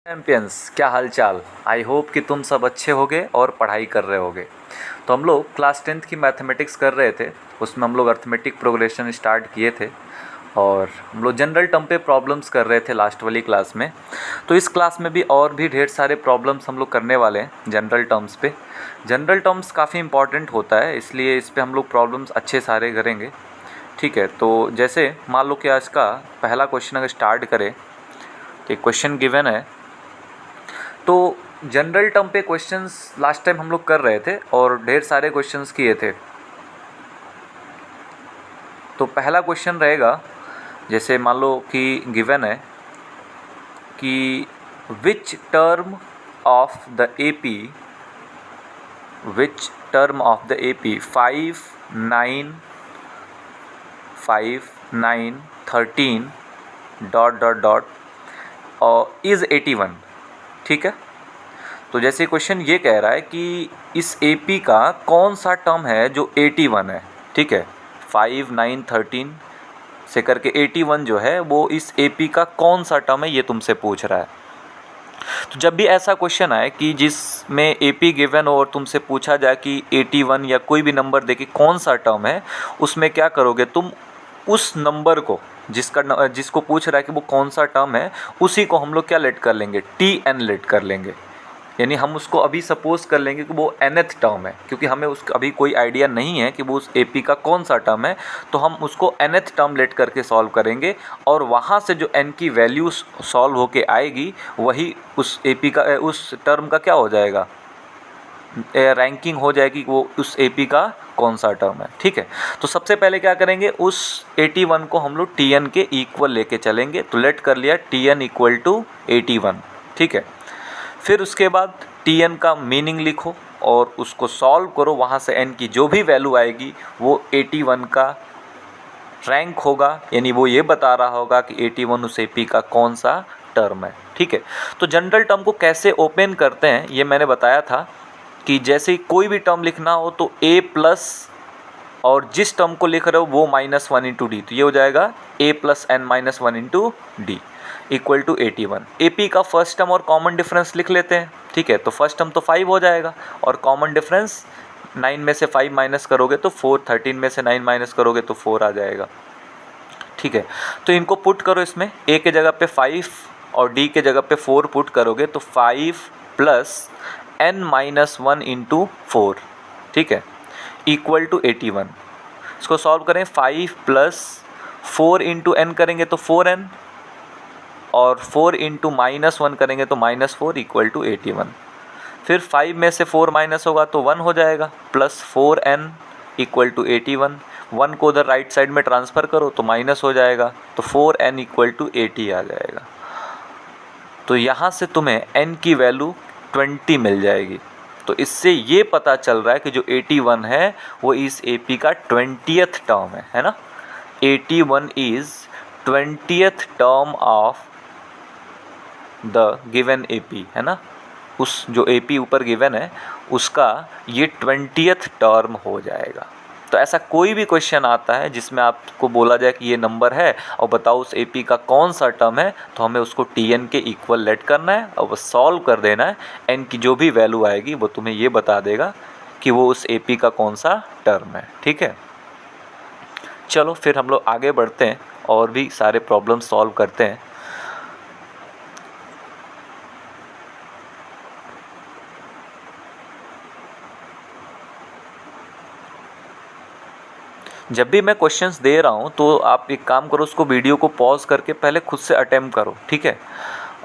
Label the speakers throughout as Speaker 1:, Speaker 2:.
Speaker 1: Champions, क्या हाल चाल। I hope कि तुम सब अच्छे होगे और पढ़ाई कर रहे होगे। तो हम लोग क्लास 10th की मैथमेटिक्स कर रहे थे। उसमें हम लोग अर्थमेटिक प्रोग्रेशन स्टार्ट किए थे और हम लोग जनरल टर्म पे प्रॉब्लम्स कर रहे थे लास्ट वाली क्लास में। तो इस क्लास में भी और भी ढेर सारे प्रॉब्लम्स हम लोग करने वाले हैं जनरल टर्म्स पे। जनरल टर्म्स काफ़ी इंपॉर्टेंट होता है, इसलिए इस पर हम लोग प्रॉब्लम्स अच्छे सारे करेंगे। ठीक है, तो जैसे मान लो कि आज का पहला क्वेश्चन अगर स्टार्ट करें तो एक क्वेश्चन गिवन है। तो जनरल टर्म पे क्वेश्चंस लास्ट टाइम हम लोग कर रहे थे और ढेर सारे क्वेश्चंस किए थे। तो पहला क्वेश्चन रहेगा, जैसे मान लो कि गिवन है कि which term of the AP 5, 9, 5, 9, 13 dot dot dot और इज़ 81। ठीक है, तो जैसे क्वेश्चन ये कह रहा है कि इस AP का कौन सा टर्म है जो 81 है। ठीक है, 5, 9, 13 से करके 81 जो है वो इस AP का कौन सा टर्म है, ये तुमसे पूछ रहा है। तो जब भी ऐसा क्वेश्चन आए कि जिसमें AP गिवन हो और तुमसे पूछा जाए कि 81 या कोई भी नंबर दे के कौन सा टर्म है, उसमें क्या करोगे तुम, उस नंबर को जिसको पूछ रहा है कि वो कौन सा टर्म है, उसी को हम लोग क्या लेट कर लेंगे, TN लेट कर लेंगे। यानी हम उसको अभी सपोज़ कर लेंगे कि वो nth टर्म है, क्योंकि हमें उसका अभी कोई आइडिया नहीं है कि वो उस AP का कौन सा टर्म है। तो हम उसको nth टर्म लेट करके सॉल्व करेंगे और वहाँ से जो n की वैल्यू सॉल्व होके आएगी वही उस AP का उस टर्म का क्या हो जाएगा, रैंकिंग हो जाएगी, वो उस AP का कौन सा टर्म है। ठीक है, तो सबसे पहले क्या करेंगे, उस 81 को हम लोग TN के इक्वल लेके चलेंगे। तो लेट कर लिया TN इक्वल टू 81। ठीक है, फिर उसके बाद TN का मीनिंग लिखो और उसको सॉल्व करो। वहाँ से n की जो भी वैल्यू आएगी वो 81 का रैंक होगा, यानी वो ये बता रहा होगा कि 81 उस AP का कौन सा टर्म है। ठीक है, तो जनरल टर्म को कैसे ओपन करते हैं ये मैंने बताया था कि जैसे कोई भी टर्म लिखना हो तो A प्लस और जिस टर्म को लिख रहे हो वो -1 इंटू डी, तो ये हो जाएगा A plus n minus 1 into D equal to 81। AP का फर्स्ट टर्म और कॉमन डिफरेंस लिख लेते हैं। ठीक है, तो फर्स्ट टर्म तो 5 हो जाएगा और कॉमन डिफरेंस 9 में से 5 माइनस करोगे तो 4, 13 में से 9 माइनस करोगे तो 4 आ जाएगा। ठीक है, तो इनको पुट करो, इसमें A के जगह पे 5 और D के जगह पे 4 पुट करोगे तो 5 प्लस n माइनस 1 इंटू 4, ठीक है, इक्वल टू 81। इसको सॉल्व करें, 5 प्लस 4 इंटू n करेंगे तो 4n और 4 इंटू -1 करेंगे तो -4 इक्वल टू 81। फिर 5 में से 4 माइनस होगा तो 1 हो जाएगा, प्लस 4n इक्वल टू 81। 1 को उधर राइट साइड में ट्रांसफ़र करो तो माइनस हो जाएगा, तो 4n इक्वल टू 80 आ जाएगा। तो यहाँ से तुम्हें n की वैल्यू 20 मिल जाएगी। तो इससे ये पता चल रहा है कि जो 81 है वो इस AP का 20th टर्म है ना। 81 is 20th term of the given AP, है ना। उस जो AP ऊपर गिवन है उसका ये 20th टर्म हो जाएगा। तो ऐसा कोई भी क्वेश्चन आता है जिसमें आपको बोला जाए कि ये नंबर है और बताओ उस AP का कौन सा टर्म है, तो हमें उसको TN के इक्वल लेट करना है और वो सॉल्व कर देना है। n की जो भी वैल्यू आएगी वो तुम्हें ये बता देगा कि वो उस AP का कौन सा टर्म है। ठीक है, चलो फिर हम लोग आगे बढ़ते हैं और भी सारे प्रॉब्लम सॉल्व करते हैं। जब भी मैं क्वेश्चंस दे रहा हूँ तो आप एक काम करो, उसको वीडियो को पॉज करके पहले खुद से अटेम्प्ट करो, ठीक है,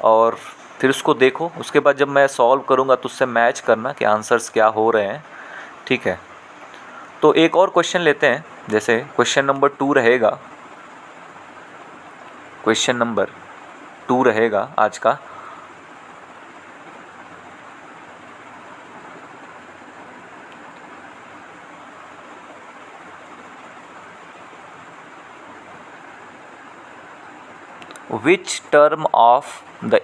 Speaker 1: और फिर उसको देखो। उसके बाद जब मैं सॉल्व करूँगा तो उससे मैच करना कि आंसर्स क्या हो रहे हैं। ठीक है, तो एक और क्वेश्चन लेते हैं। जैसे क्वेश्चन नंबर 2 रहेगा, क्वेश्चन नंबर 2 रहेगा आज का। Which term of the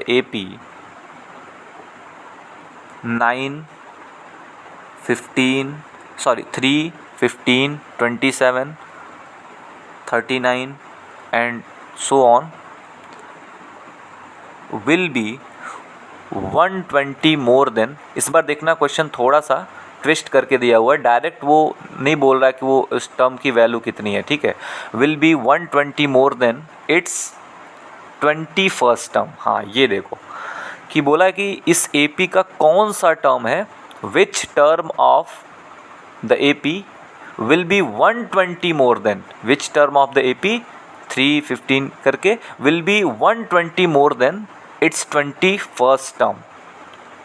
Speaker 1: AP 9, 15, 3, 15, 27, 39 and so on will be 120 more than, इस बार देखना क्वेश्चन थोड़ा सा ट्विस्ट करके दिया हुआ है, डायरेक्ट वो नहीं बोल रहा है कि वो उस टर्म की वैल्यू कितनी है, ठीक है। Will be 120 more than it's 21st term. हाँ ये देखो कि बोला है कि इस AP का कौन सा टर्म है, which term of the AP will be 120 more than, which term of the AP 315 करके will be 120 more than it's 21st term,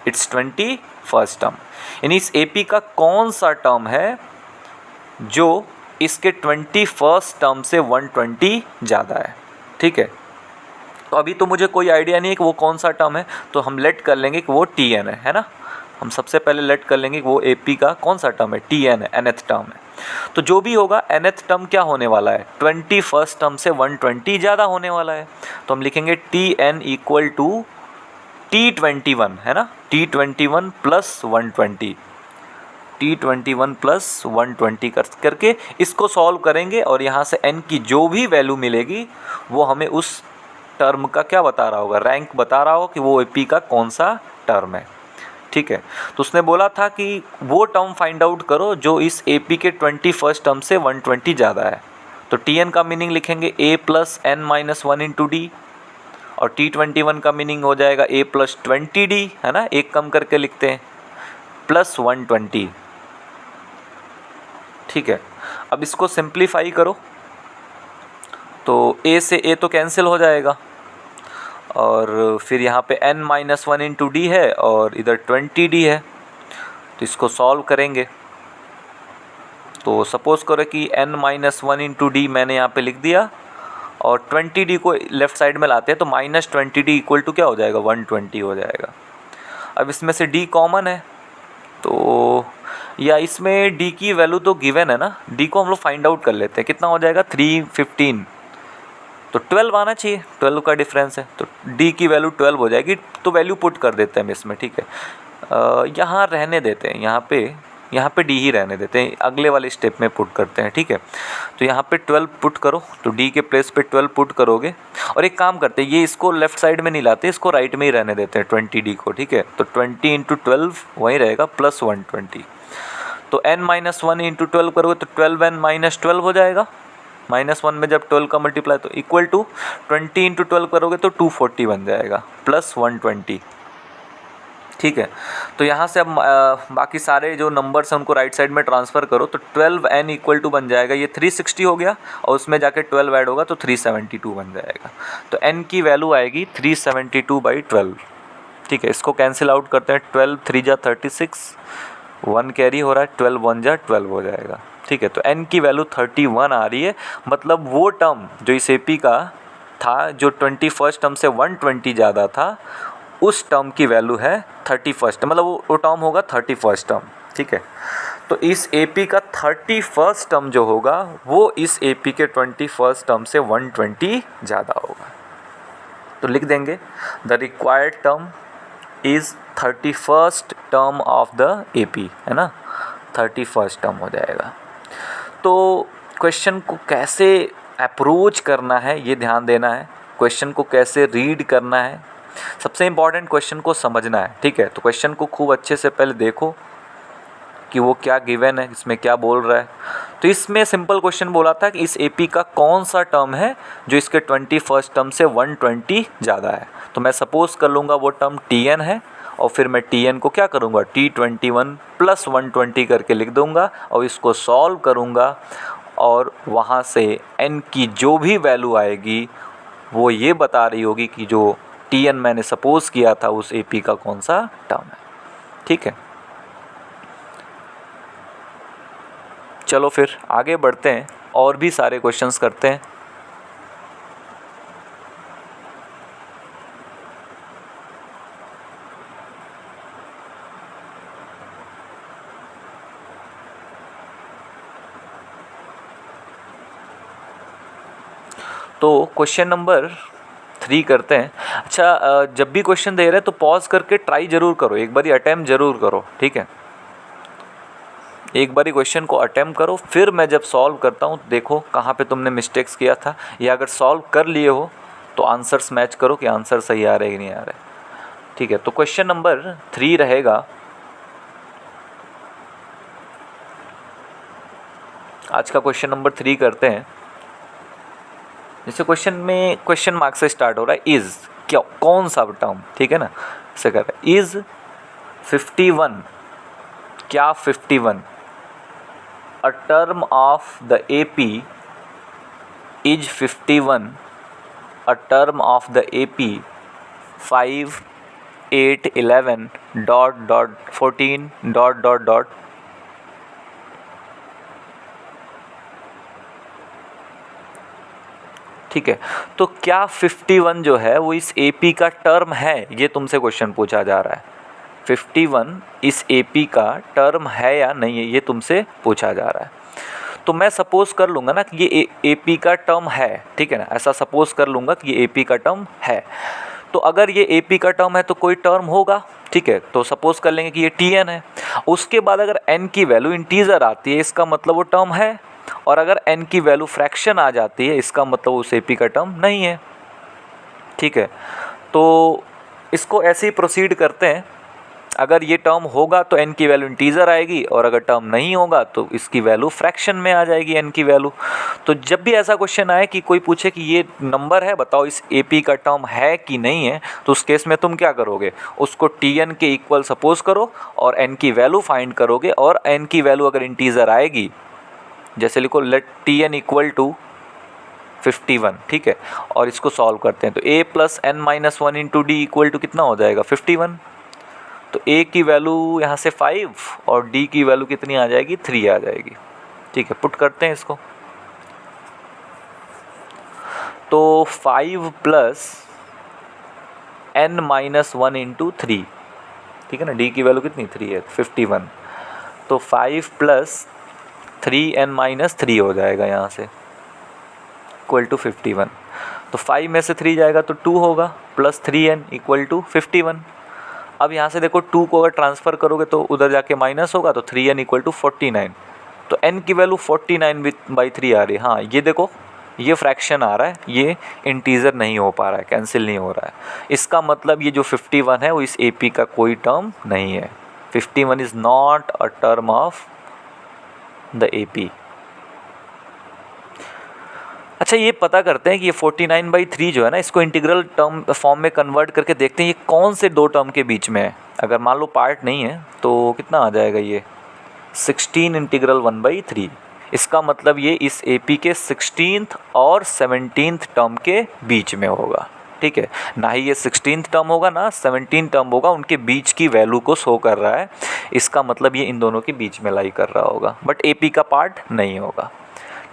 Speaker 1: it's 21st term. यानी इस AP का कौन सा टर्म है जो इसके 21st टर्म से 120 ज़्यादा है, ठीक है। तो अभी तो मुझे कोई आइडिया नहीं है कि वो कौन सा टर्म है, तो हम लेट कर लेंगे कि वो TN है ना। हम सबसे पहले लेट कर लेंगे कि वो AP का कौन सा टर्म है, TN है, nth टर्म है। तो जो भी होगा nth टर्म क्या होने वाला है, 21st टर्म से 120 ज़्यादा होने वाला है। तो हम लिखेंगे TN इक्वल टू T21 है ना, T21 प्लस 120, T21 प्लस 120 करके इसको सॉल्व करेंगे और यहाँ से n की जो भी वैल्यू मिलेगी वो हमें उस टर्म का क्या बता रहा होगा, रैंक बता रहा होगा कि वो AP का कौन सा टर्म है, ठीक है। तो उसने बोला था कि वो टर्म फाइंड आउट करो जो इस AP के 21st टर्म से 120 ज़्यादा है। तो TN का मीनिंग लिखेंगे A plus N minus 1 into D, और T21 का मीनिंग हो जाएगा A प्लस 20D है ना, एक कम करके लिखते हैं, प्लस 120, ठीक है। अब इसको सिंप्लीफाई करो तो A से A तो कैंसिल हो जाएगा, और फिर यहाँ पे n माइनस 1 इंटू डी है और इधर 20D है। तो इसको सॉल्व करेंगे तो सपोज़ करो कि n माइनस 1 इंटू डी मैंने यहाँ पे लिख दिया, और 20D को लेफ़्ट साइड में लाते हैं तो माइनस 20D इक्वल टू क्या हो जाएगा, 120 हो जाएगा। अब इसमें से D कॉमन है, तो या इसमें D की वैल्यू तो गिवन है ना, D को हम लोग फाइंड आउट कर लेते हैं, कितना हो जाएगा 315, तो 12 आना चाहिए, 12 का डिफरेंस है, तो D की वैल्यू 12 हो जाएगी। तो वैल्यू पुट कर देते हैं हम इसमें, ठीक है। यहाँ रहने देते हैं, यहाँ पे D ही रहने देते हैं, अगले वाले स्टेप में पुट करते हैं, ठीक है। तो यहाँ पे 12 पुट करो, तो D के प्लेस पे 12 पुट करोगे, और एक काम करते हैं, ये इसको लेफ्ट साइड में नहीं लाते, इसको राइट में ही रहने देते हैं 20D को, ठीक है। तो 20 इंटू 12 वहीं रहेगा प्लस 120, तो n माइनस 1 इंटू 12 करोगे तो 12n माइनस 12 हो जाएगा, माइनस 1 में जब 12 का मल्टीप्लाई तो इक्वल टू 20 इंटू 12 करोगे तो 240 बन जाएगा प्लस 120, ठीक है। तो यहाँ से अब बाकी सारे जो नंबर्स हैं उनको राइट साइड में ट्रांसफ़र करो, तो 12n इक्वल टू बन जाएगा, ये 360 हो गया और उसमें जाके 12 ऐड होगा तो 372 बन जाएगा। तो n की वैल्यू आएगी 372/12, ठीक है। इसको कैंसिल आउट करते हैं, 12 3 जा 36, 1 कैरी हो रहा है, 12 1 जा 12 हो जाएगा, ठीक है। तो n की वैल्यू 31 आ रही है, मतलब वो टर्म जो इस AP का था जो 21st टर्म से 120 ज़्यादा था, उस टर्म की वैल्यू है 31st, मतलब वो टर्म होगा 31st टर्म, ठीक है। तो इस AP का 31st टर्म जो होगा वो इस AP के 21st टर्म से 120 ज़्यादा होगा। तो लिख देंगे the required term is 31st term of the AP, है ना, 31st टर्म हो जाएगा। तो क्वेश्चन को कैसे अप्रोच करना है ये ध्यान देना है, क्वेश्चन को कैसे रीड करना है, सबसे इम्पॉर्टेंट क्वेश्चन को समझना है, ठीक है। तो क्वेश्चन को खूब अच्छे से पहले देखो कि वो क्या गिवन है, इसमें क्या बोल रहा है। तो इसमें सिंपल क्वेश्चन बोला था कि इस AP का कौन सा टर्म है जो इसके 21st टर्म से 120 ज़्यादा है। तो मैं सपोज़ कर लूँगा वो टर्म TN है, और फिर मैं TN को क्या करूँगा, T21 प्लस 120 करके लिख दूँगा और इसको सॉल्व करूँगा, और वहाँ से n की जो भी वैल्यू आएगी वो ये बता रही होगी कि जो TN मैंने सपोज़ किया था उस AP का कौन सा टर्म है, ठीक है। चलो फिर आगे बढ़ते हैं और भी सारे क्वेश्चंस करते हैं। तो क्वेश्चन नंबर 3 करते हैं। अच्छा, जब भी क्वेश्चन दे रहे हैं तो पॉज करके ट्राई ज़रूर करो, एक बार अटैम्प्ट ज़रूर करो, ठीक है। एक बारी क्वेश्चन को अटेम्प्ट करो, फिर मैं जब सॉल्व करता हूँ देखो कहाँ पे तुमने मिस्टेक्स किया था, या अगर सॉल्व कर लिए हो तो आंसर्स मैच करो कि आंसर सही आ रहे कि नहीं आ रहे। ठीक है, तो क्वेश्चन नंबर 3 रहेगा, आज का क्वेश्चन नंबर 3 करते हैं। जैसे क्वेश्चन में क्वेश्चन मार्क से स्टार्ट हो रहा है, इज़ क्या, कौन सा टर्म, ठीक है ना, ऐसे कर रहा है, इज़ 51, क्या 51 a term of the AP, is 51 a term of the AP 5 8 11 dot dot 14 dot dot dot. ठीक है, तो क्या 51 जो है वो इस AP का टर्म है, ये तुमसे क्वेश्चन पूछा जा रहा है। 51 इस AP का टर्म है या नहीं है, ये तुमसे पूछा जा रहा है। तो मैं सपोज कर लूँगा ना कि ये AP का टर्म है, ठीक है ना, ऐसा सपोज कर लूँगा कि ये AP का टर्म है। तो अगर ये AP का टर्म है तो कोई टर्म होगा, ठीक है, तो सपोज कर लेंगे कि ये TN है। उसके बाद अगर n की वैल्यू इंटीजर आती है, इसका मतलब वो टर्म है, और अगर n की वैल्यू फ्रैक्शन आ जाती है, इसका मतलब उस AP का टर्म नहीं है। ठीक है, तो इसको ऐसे ही प्रोसीड करते हैं। अगर ये टर्म होगा तो n की वैल्यू इंटीजर आएगी, और अगर टर्म नहीं होगा तो इसकी वैल्यू फ्रैक्शन में आ जाएगी, n की वैल्यू। तो जब भी ऐसा क्वेश्चन आए कि कोई पूछे कि ये नंबर है, बताओ इस AP का टर्म है कि नहीं है, तो उस केस में तुम क्या करोगे, उसको TN के इक्वल सपोज करो और n की वैल्यू फाइंड करोगे, और n की वैल्यू अगर इंटीजर आएगी, जैसे लिखो लेट TN इक्वल टू 51, ठीक है, और इसको सॉल्व करते हैं। तो a plus n minus 1 into D equal to कितना हो जाएगा, 51। तो a की वैल्यू यहाँ से 5 और d की वैल्यू कितनी आ जाएगी, 3 आ जाएगी। ठीक है, पुट करते हैं इसको। तो 5 प्लस n माइनस 1 इंटू 3, ठीक है ना, d की वैल्यू कितनी 3 है, 51। तो 5 प्लस 3n माइनस 3 हो जाएगा यहाँ से, इक्वल टू 51। तो 5 में से 3 जाएगा तो 2 होगा, प्लस 3n इक्वल टू 51। अब यहाँ से देखो 2 को अगर ट्रांसफ़र करोगे तो उधर जाके माइनस होगा, तो 3n इक्वल टू 49। तो n की वैल्यू 49/3 आ रही है। हाँ, ये देखो ये फ्रैक्शन आ रहा है, ये इंटीजर नहीं हो पा रहा है, कैंसिल नहीं हो रहा है। इसका मतलब ये जो 51 है वो इस AP का कोई टर्म नहीं है। 51 is not a term of the AP। अच्छा, ये पता करते हैं कि ये 49/3 जो है ना, इसको इंटीग्रल टर्म फॉर्म में कन्वर्ट करके देखते हैं ये कौन से दो टर्म के बीच में है। अगर मान लो पार्ट नहीं है तो कितना आ जाएगा, ये 16 इंटीग्रल 1/3। इसका मतलब ये इस AP के 16th और 17th टर्म के बीच में होगा। ठीक है, ना ही ये 16th टर्म होगा ना 17th टर्म होगा, उनके बीच की वैल्यू को शो कर रहा है। इसका मतलब ये इन दोनों के बीच में लाई कर रहा होगा, बट AP का पार्ट नहीं होगा।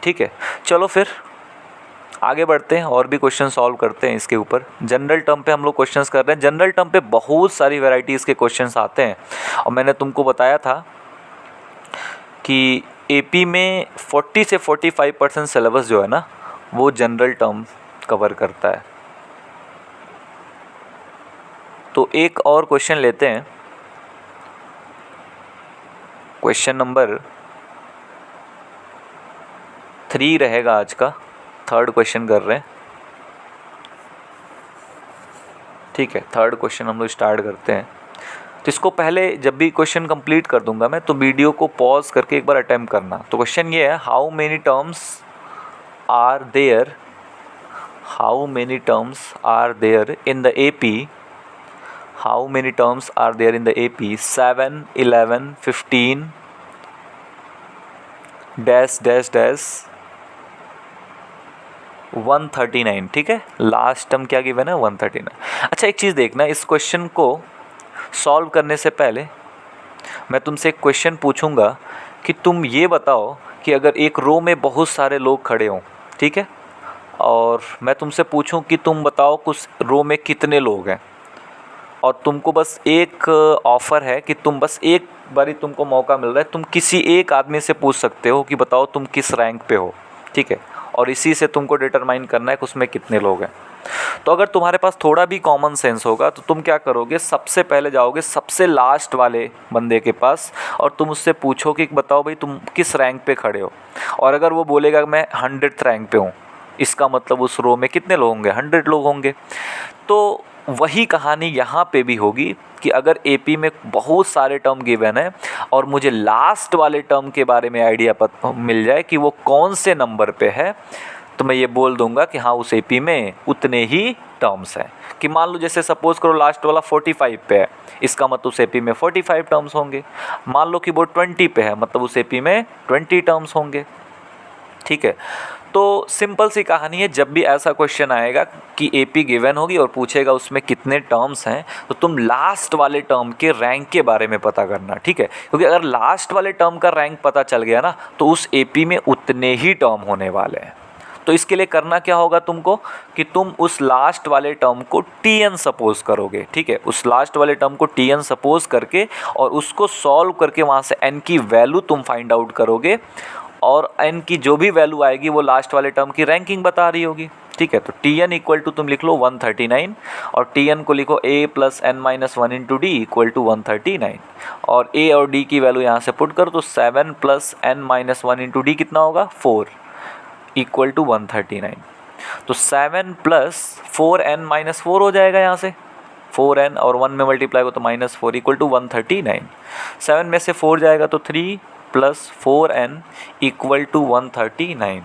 Speaker 1: ठीक है, चलो फिर आगे बढ़ते हैं और भी क्वेश्चन सॉल्व करते हैं इसके ऊपर। जनरल टर्म पे हम लोग क्वेश्चंस कर रहे हैं। जनरल टर्म पे बहुत सारी वैरायटीज़ के क्वेश्चंस आते हैं, और मैंने तुमको बताया था कि AP में 40 से 45% सिलेबस जो है ना वो जनरल टर्म कवर करता है। तो एक और क्वेश्चन लेते हैं, क्वेश्चन नंबर 3 रहेगा आज का, थर्ड क्वेश्चन कर रहे हैं। ठीक है, थर्ड क्वेश्चन हम लोग स्टार्ट करते हैं। तो इसको पहले जब भी क्वेश्चन कंप्लीट कर दूंगा मैं, तो वीडियो को पॉज करके एक बार अटेम्प्ट करना। तो क्वेश्चन ये है, how many terms are there in the AP, how many terms are there in the AP 7 11 15 dash dash dash 139। ठीक है, लास्ट टर्म क्या गिवन है, 139। अच्छा, एक चीज़ देखना, इस क्वेश्चन को सॉल्व करने से पहले मैं तुमसे एक क्वेश्चन पूछूंगा कि तुम ये बताओ कि अगर एक रो में बहुत सारे लोग खड़े हों, ठीक है, और मैं तुमसे पूछूं कि तुम बताओ कुछ रो में कितने लोग हैं, और तुमको बस एक ऑफ़र है कि तुम बस एक बारी तुमको मौका मिल रहा है, तुम किसी एक आदमी से पूछ सकते हो कि बताओ तुम किस रैंक पे हो। ठीक है, और इसी से तुमको डिटरमाइन करना है कि उसमें कितने लोग हैं। तो अगर तुम्हारे पास थोड़ा भी कॉमन सेंस होगा तो तुम क्या करोगे, सबसे पहले जाओगे सबसे लास्ट वाले बंदे के पास और तुम उससे पूछो कि बताओ भाई तुम किस रैंक पे खड़े हो। और अगर वो बोलेगा मैं 100th रैंक पे हूँ, इसका मतलब उस रो में कितने लोग होंगे, 100 लोग होंगे। तो वही कहानी यहाँ पे भी होगी कि अगर एपी में बहुत सारे टर्म गिवन है और मुझे लास्ट वाले टर्म के बारे में आइडिया मिल जाए कि वो कौन से नंबर पे है, तो मैं ये बोल दूंगा कि हाँ उस एपी में उतने ही टर्म्स हैं। कि मान लो जैसे सपोज करो लास्ट वाला 45 पे है, इसका मतलब उस एपी में 45 टर्म्स होंगे। मान लो कि वो 20 पे है, मतलब उस एपी में 20 टर्म्स होंगे। ठीक है, तो सिंपल सी कहानी है, जब भी ऐसा क्वेश्चन आएगा कि एपी गिवन होगी और पूछेगा उसमें कितने टर्म्स हैं, तो तुम लास्ट वाले टर्म के रैंक के बारे में पता करना। ठीक है, क्योंकि अगर लास्ट वाले टर्म का रैंक पता चल गया ना तो उस एपी में उतने ही टर्म होने वाले हैं। तो इसके लिए करना क्या होगा तुमको कि तुम उस लास्ट वाले टर्म को टीएन सपोज करोगे। ठीक है, उस लास्ट वाले टर्म को टीएन सपोज करके और उसको सॉल्व करके वहाँ से एन की वैल्यू तुम फाइंड आउट करोगे और एन की जो भी वैल्यू आएगी वो लास्ट वाले टर्म की रैंकिंग बता रही होगी। ठीक है, तो टी एन इक्वल टू तुम लिख लो 139 और टी एन को लिखो a plus N minus 1 into D equal to 139 और a और d की वैल्यू यहाँ से पुट करो तो 7 plus N minus 1 into D कितना होगा 4 इक्वल टू 139। तो 7 प्लस 4n माइनस 4 हो जाएगा यहाँ से, 4n और 1 में मल्टीप्लाई हो तो माइनस 4 इक्वल टू 139। 7 में से 4 जाएगा तो 3 प्लस 4n इक्वल टू 139।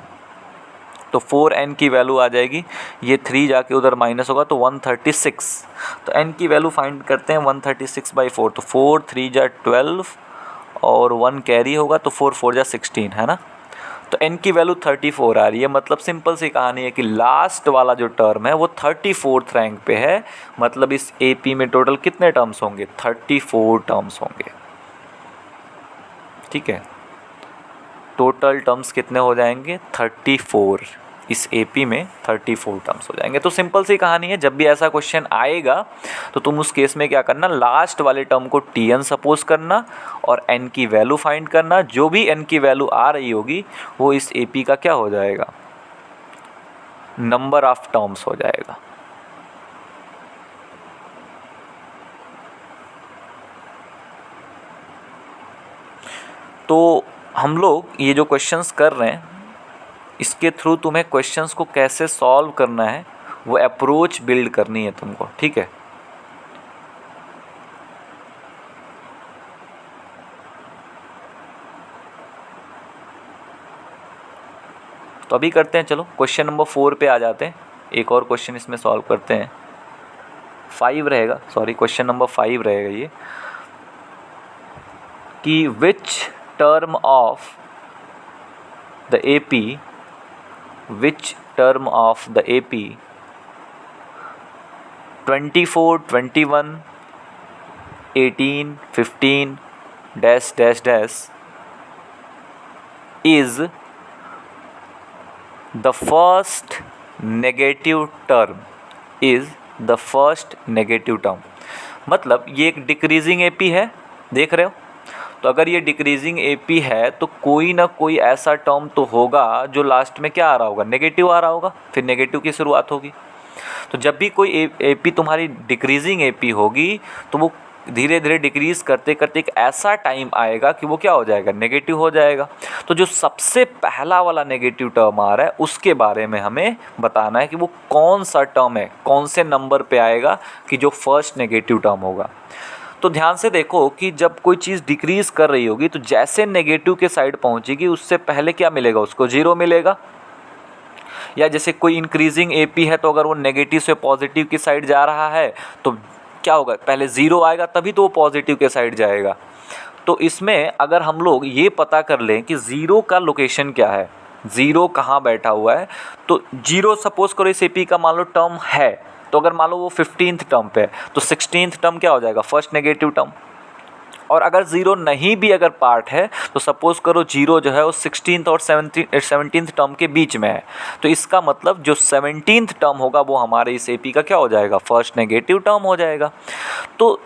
Speaker 1: तो 4n की वैल्यू आ जाएगी, ये 3 जाके उधर माइनस होगा तो 136। तो n की वैल्यू फाइंड करते हैं 136/4, तो 4 3 जा 12 और 1 कैरी होगा तो 4 4 जा 16 है ना। तो n की वैल्यू 34 आ रही है। मतलब सिंपल सी कहानी है कि लास्ट वाला जो टर्म है वो 34th रैंक पे है। मतलब इस एपी में टोटल कितने टर्म्स होंगे, 34 टर्म्स होंगे। ठीक है, टोटल टर्म्स कितने हो जाएंगे 34, इस एपी में 34 टर्म्स हो जाएंगे। तो सिंपल सी कहानी है, जब भी ऐसा क्वेश्चन आएगा तो तुम उस केस में क्या करना, लास्ट वाले टर्म को टी एन सपोज करना और एन की वैल्यू फाइंड करना। जो भी एन की वैल्यू आ रही होगी वो इस एपी का क्या हो जाएगा, नंबर ऑफ टर्म्स हो जाएगा। तो हम लोग ये जो क्वेश्चंस कर रहे हैं इसके थ्रू तुम्हें क्वेश्चंस को कैसे सॉल्व करना है वो अप्रोच बिल्ड करनी है तुमको। ठीक है, तो अभी करते हैं, चलो क्वेश्चन नंबर 4 पे आ जाते हैं। एक और क्वेश्चन इसमें सॉल्व करते हैं, 5 रहेगा, सॉरी क्वेश्चन नंबर 5 रहेगा ये, कि which term of the AP which term of the AP 24, 21, 18, 15 dash dash dash is the first negative term, is the first negative term। मतलब ये एक डिक्रीजिंग एपी है, देख रहे हो। तो अगर ये डिक्रीजिंग एपी है तो कोई ना कोई ऐसा टर्म तो होगा जो लास्ट में क्या आ रहा होगा, नेगेटिव आ रहा होगा, फिर नेगेटिव की शुरुआत होगी। तो जब भी कोई एपी तुम्हारी डिक्रीजिंग एपी होगी तो वो धीरे धीरे डिक्रीज करते करते एक ऐसा टाइम आएगा कि वो क्या हो जाएगा, नेगेटिव हो जाएगा। तो जो सबसे पहला वाला नेगेटिव टर्म आ रहा है उसके बारे में हमें बताना है कि वो कौन सा टर्म है, कौन से नंबर पे आएगा कि जो फर्स्ट नेगेटिव टर्म होगा। तो ध्यान से देखो कि जब कोई चीज़ डिक्रीज़ कर रही होगी तो जैसे नेगेटिव के साइड पहुंचेगी उससे पहले क्या मिलेगा, उसको जीरो मिलेगा। या जैसे कोई इंक्रीजिंग एपी है तो अगर वो नेगेटिव से पॉजिटिव की साइड जा रहा है तो क्या होगा, पहले ज़ीरो आएगा तभी तो वो पॉजिटिव के साइड जाएगा। तो इसमें अगर हम लोग ये पता कर लें कि ज़ीरो का लोकेशन क्या है, ज़ीरो कहाँ बैठा हुआ है, तो जीरो सपोज करो इस एपी का मान लो टर्म है, तो अगर मान लो वो 15th टर्म पे है तो 16th टर्म क्या हो जाएगा, फर्स्ट नेगेटिव टर्म। और अगर ज़ीरो नहीं भी अगर पार्ट है तो सपोज़ करो जीरो जो है वो 16th और 17th टर्म के बीच में है, तो इसका मतलब जो 17th टर्म होगा वो हमारे इस एपी का क्या हो जाएगा, फर्स्ट नेगेटिव टर्म हो जाएगा। तो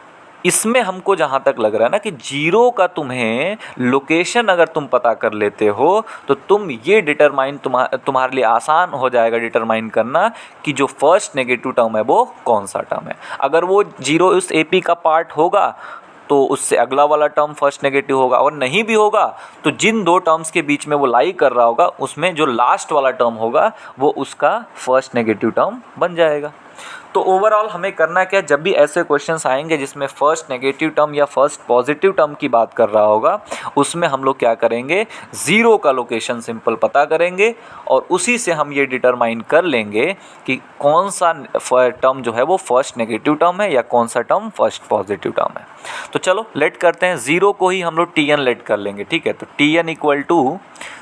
Speaker 1: इसमें हमको जहाँ तक लग रहा है ना कि जीरो का तुम्हें लोकेशन अगर तुम पता कर लेते हो तो तुम ये डिटरमाइन तुम्हारे लिए आसान हो जाएगा डिटरमाइन करना कि जो फर्स्ट नेगेटिव टर्म है वो कौन सा टर्म है। अगर वो जीरो उस एपी का पार्ट होगा तो उससे अगला वाला टर्म फर्स्ट नेगेटिव होगा, और नहीं भी होगा तो जिन दो टर्म्स के बीच में वो लाई कर रहा होगा उसमें जो लास्ट वाला टर्म होगा वो उसका फर्स्ट नेगेटिव टर्म बन जाएगा। तो ओवरऑल हमें करना क्या, जब भी ऐसे क्वेश्चंस आएंगे जिसमें फर्स्ट नेगेटिव टर्म या फर्स्ट पॉजिटिव टर्म की बात कर रहा होगा उसमें हम लोग क्या करेंगे, ज़ीरो का लोकेशन सिंपल पता करेंगे और उसी से हम ये डिटरमाइन कर लेंगे कि कौन सा टर्म जो है वो फर्स्ट नेगेटिव टर्म है या कौन सा टर्म फर्स्ट पॉजिटिव टर्म है। तो चलो लेट करते हैं, ज़ीरो को ही हम लोग टी एन लेट कर लेंगे, ठीक है। तो T N equal to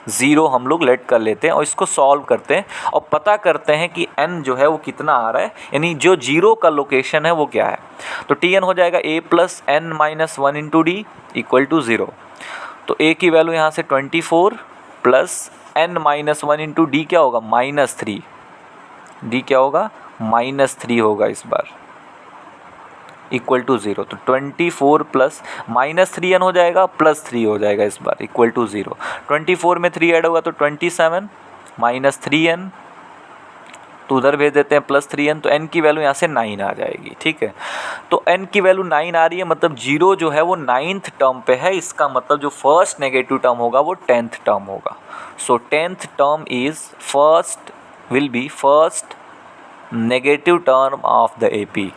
Speaker 1: zero हम लोग लेट कर लेते हैं और इसको सॉल्व करते हैं और पता करते हैं कि n जो है वो कितना आ रहा है, यानी जो जीरो का लोकेशन है वो क्या है। तो टी एन हो जाएगा a plus N minus one into D equal to zero. तो a की वैल्यू यहाँ से 24 plus N minus one into D क्या होगा, -3। डी क्या होगा, -3 होगा इस बार, इक्वल टू ज़ीरो। तो 24 प्लस -3n हो जाएगा प्लस 3 हो जाएगा इस बार, इक्वल टू ज़ीरो। 24 में 3 ऐड होगा तो 27 -3n, तो उधर भेज देते हैं +3n, तो n की वैल्यू यहाँ से 9 आ जाएगी, ठीक है। तो n की वैल्यू 9 आ रही है, मतलब जीरो जो है वो 9th टर्म पे है, इसका मतलब जो फर्स्ट नेगेटिव टर्म होगा वो 10th टर्म होगा। सो 10th term is will be first negative term of the AP.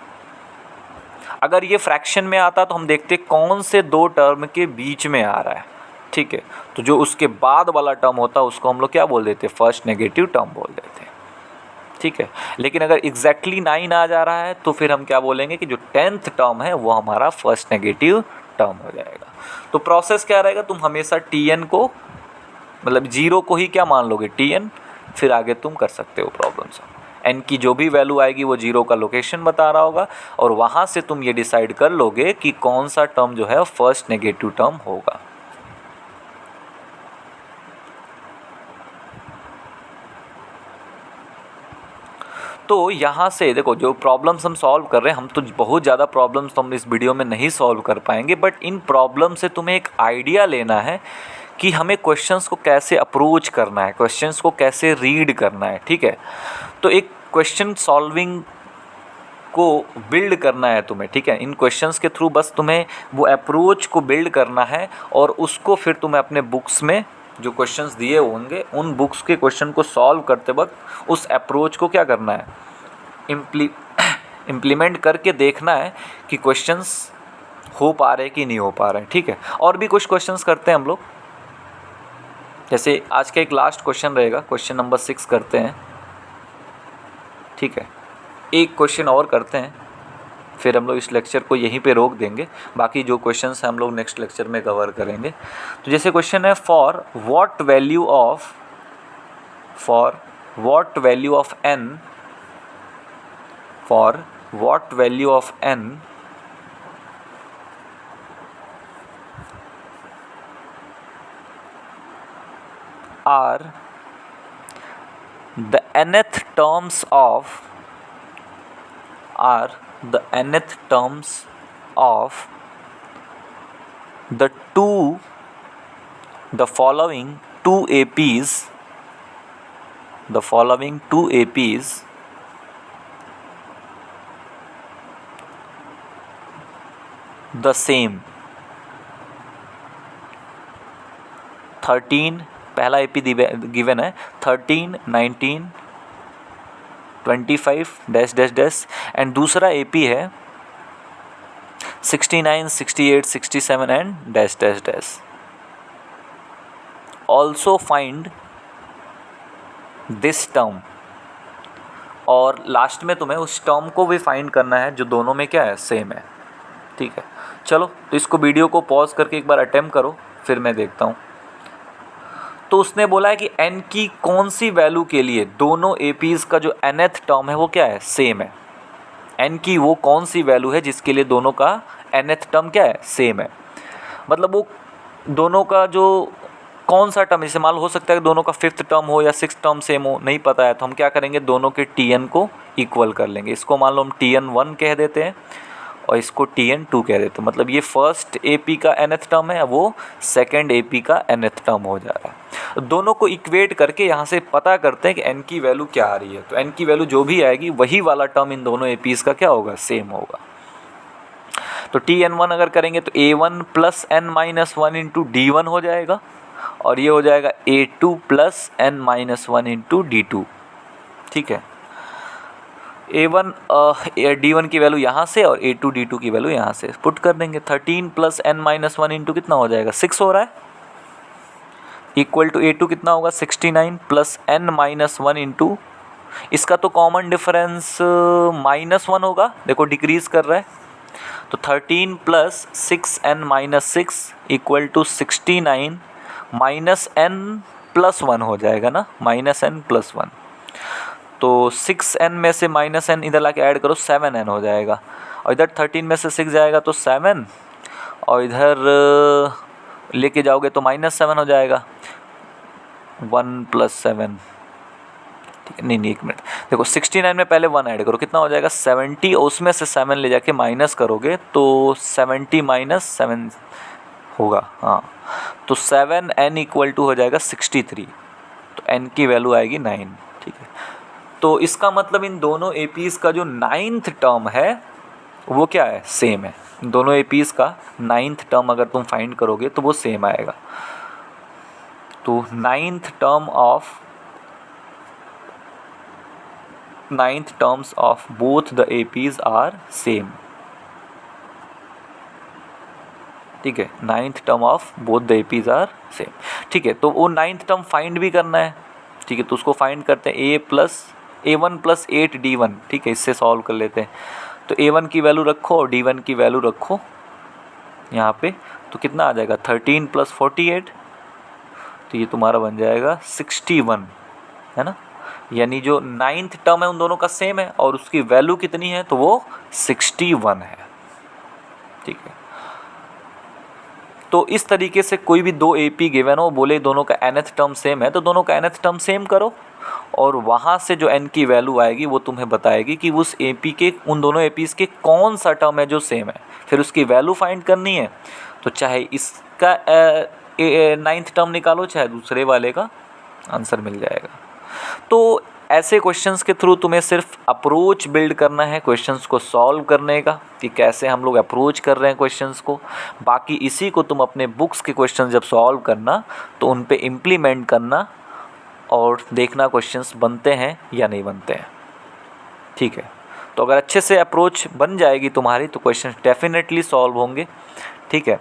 Speaker 1: अगर ये फ्रैक्शन में आता तो हम देखते कौन से दो टर्म के बीच में आ रहा है, ठीक है। तो जो उसके बाद वाला टर्म होता है उसको हम लोग क्या बोल देते, फर्स्ट नेगेटिव टर्म बोल देते हैं, ठीक है। लेकिन अगर एग्जैक्टली 9 आ जा रहा है तो फिर हम क्या बोलेंगे कि जो 10th टर्म है वो हमारा फर्स्ट नेगेटिव टर्म हो जाएगा। तो प्रोसेस क्या रहेगा, तुम हमेशा टी एन को, मतलब जीरो को ही क्या मान लोगे, टी एन, फिर आगे तुम कर सकते हो प्रॉब्लम सॉल्व। एन की जो भी वैल्यू आएगी वो जीरो का लोकेशन बता रहा होगा और वहाँ से तुम ये डिसाइड कर लोगे कि कौन सा टर्म जो है फर्स्ट नेगेटिव टर्म होगा। तो यहाँ से देखो जो प्रॉब्लम्स हम सॉल्व कर रहे हैं, हम तो बहुत ज़्यादा प्रॉब्लम्स तो हम इस वीडियो में नहीं सॉल्व कर पाएंगे, बट इन प्रॉब्लम से तुम्हें एक आइडिया लेना है कि हमें क्वेश्चंस को कैसे अप्रोच करना है, क्वेश्चंस को कैसे रीड करना है, ठीक है। तो एक क्वेश्चन सॉल्विंग को बिल्ड करना है तुम्हें, ठीक है। इन क्वेश्चंस के थ्रू बस तुम्हें वो अप्रोच को बिल्ड करना है और उसको फिर तुम्हें अपने बुक्स में जो क्वेश्चंस दिए होंगे उन बुक्स के क्वेश्चन को सॉल्व करते वक्त उस अप्रोच को क्या करना है, इम्प्लीमेंट करके देखना है कि क्वेश्चंस हो पा रहे कि नहीं हो पा रहे हैं, ठीक है। और भी कुछ क्वेश्चंस करते हैं हम लोग, जैसे आज का एक लास्ट क्वेश्चन रहेगा, क्वेश्चन नंबर 6 करते हैं, ठीक है। एक क्वेश्चन और करते हैं फिर हम लोग इस लेक्चर को यहीं पे रोक देंगे, बाकी जो क्वेश्चंस हैं हम लोग नेक्स्ट लेक्चर में कवर करेंगे। तो जैसे क्वेश्चन है, for what value of n, for what value of n are the nth terms of the following two APs the same। 13 पहला एपी गिवन है, 13, 19, 25 डैश डैश डैश, एंड दूसरा AP है 69, 68, 67 and dash dash dash. Also find this term, और last में तुम्हें उस term को भी फाइंड करना है जो दोनों में क्या है, सेम है, ठीक है। चलो तो इसको वीडियो को पॉज करके एक बार अटेम्प्ट करो, फिर मैं देखता हूँ। तो उसने बोला है कि n की कौन सी वैल्यू के लिए दोनों एपीज़ का जो nth टर्म है वो क्या है, सेम है। n की वो कौन सी वैल्यू है जिसके लिए दोनों का nth टर्म क्या है, सेम है। मतलब वो दोनों का जो कौन सा टर्म, जैसे मान लो हो सकता है कि दोनों का 5th टर्म हो या 6th टर्म सेम हो, नहीं पता है, तो हम क्या करेंगे, दोनों के tn को इक्वल कर लेंगे। इसको मान लो हम tn1 कह देते हैं और इसको Tn2 कह देते हैं। मतलब ये फर्स्ट AP का nth टर्म है, वो सेकेंड AP का nth टर्म हो जा रहा है। दोनों को इक्वेट करके यहाँ से पता करते हैं कि n की वैल्यू क्या आ रही है। तो n की वैल्यू जो भी आएगी वही वाला टर्म इन दोनों APs का क्या होगा, सेम होगा। तो Tn1 अगर करेंगे तो A1 plus n minus 1 into D1 हो जाएगा, और ये हो जाएगा A2 plus n minus 1 into D2। ठीक है, A1 D1 की वैल्यू यहाँ से और A2 D2 की वैल्यू यहाँ से पुट कर देंगे। 13 प्लस n माइनस 1 इंटू कितना हो जाएगा, 6 हो रहा है, इक्वल टू A2 कितना होगा 69 प्लस n माइनस 1 इंटू, इसका तो कॉमन डिफरेंस -1 होगा, देखो डिक्रीज कर रहा है। तो 13 plus 6n minus 6 equal to 69 minus n plus 1 हो जाएगा ना, माइनस n प्लस 1। तो 6n में से माइनस n इधर लाके ऐड करो, 7n हो जाएगा, और इधर 13 में से 6 जाएगा तो 7, और इधर लेके जाओगे तो -7 हो जाएगा, 1 प्लस 7। ठीक है, नहीं एक मिनट, देखो 69 में पहले 1 ऐड करो, कितना हो जाएगा 70, और उसमें से 7 ले जाके माइनस करोगे तो 70 माइनस 7 होगा। हाँ, तो 7n इक्वल टू हो जाएगा 63, तो n की वैल्यू आएगी 9। ठीक है, तो इसका मतलब इन दोनों APs का जो 9th टर्म है वो क्या है, सेम है। दोनों APs का 9th टर्म अगर तुम फाइंड करोगे तो वो सेम आएगा। तो 9th terms of both the APs are same. ठीक है, 9th term of both the APs are same. ठीक है, तो वो 9th टर्म फाइंड भी करना है। ठीक है, तो उसको फाइंड करते हैं, A1 प्लस 8D1। ठीक है, इससे सॉल्व कर लेते हैं। तो A1 की वैल्यू रखो और D1 की वैल्यू रखो यहाँ पे, तो कितना आ जाएगा 13 प्लस 48, तो ये तुम्हारा बन जाएगा 61, है ना। यानी जो 9th टर्म है उन दोनों का सेम है, और उसकी वैल्यू कितनी है, तो वो 61 है। ठीक है, तो इस तरीके से कोई भी दो AP गिवन हो, बोले दोनों का nth टर्म सेम है, तो दोनों का nth टर्म सेम करो, और वहाँ से जो n की वैल्यू आएगी वो तुम्हें बताएगी कि उस AP के, उन दोनों APs के कौन सा टर्म है जो सेम है। फिर उसकी वैल्यू फाइंड करनी है, तो चाहे इसका 9th टर्म निकालो, चाहे दूसरे वाले का, आंसर मिल जाएगा। तो ऐसे क्वेश्चंस के थ्रू तुम्हें सिर्फ अप्रोच बिल्ड करना है क्वेश्चंस को सॉल्व करने का, कि कैसे हम लोग अप्रोच कर रहे हैं क्वेश्चंस को। बाकी इसी को तुम अपने बुक्स के क्वेश्चंस जब सॉल्व करना तो उन पे इम्प्लीमेंट करना, और देखना क्वेश्चंस बनते हैं या नहीं बनते हैं। ठीक है, तो अगर अच्छे से अप्रोच बन जाएगी तुम्हारी तो क्वेश्चंस डेफिनेटली सॉल्व होंगे। ठीक है।